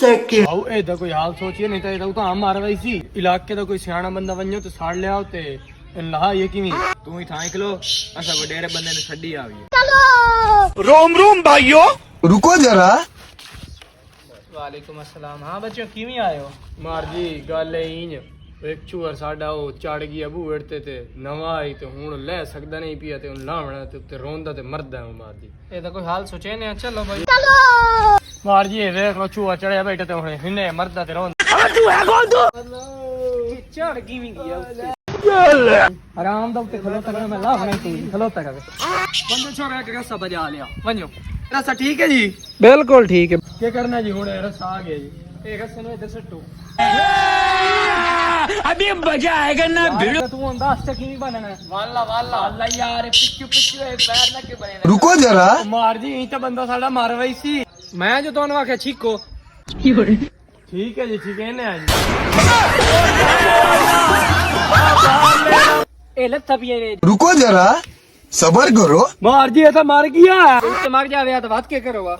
Second आओ ए दा कोई हाल सोचिए नहीं तो हम मारवाई सी इलाके दा कोई सियाना बंदा वन्यो तो साड़ ले आओ ते ला ये किवी तू ही थांक लो असा वडेरे बंदे ने छड्डी आवी रोम रोम भाइयों रुको जरा वालेकुम अस्सलाम। हाँ बच्चों किवें आए हो? मार जी गल इंज एक चूर साडा ओ चढ़ गया बूहड़ ते नवा आई ते हुन ले सकदा नहीं पिया ते हुन लावना ते उत्ते रोंदा ते मरदा है मार जी। ए दा कोई हाल सोचे ने? चलो भाई मार जी देख लो चूहा चढ़या बैठा ते हुन हिने मरदा ते रोंदा चढ़ किवें गया उससे? आराम दा उत्ते खलोता कर मैं लावना तू खलोता कर बंदे छोरा के रस्सा बजा लिया वन्यो रस्सा ठीक है जी बिल्कुल ठीक है। क्या करना जी हुन रस्सा आ गया जी एक रस्से नु इधर सट्टू अभी मजा आएगा ना भिड़ो तू अंदाज से किवें बनना है वाला वाला अल्लाह यार पिच्चू पिच्चू ए पैर ना के बने रुको जरा मार जी ई तो बंदा साडा मारवाई सी मैं जो दोनों आखे छीको ठीक है जी ठीक है ने आ जी ए लत्था पिए ने रुको जरा सबर करो मार जी ये तो मर गया उससे मार जावे तो बात के करोगा?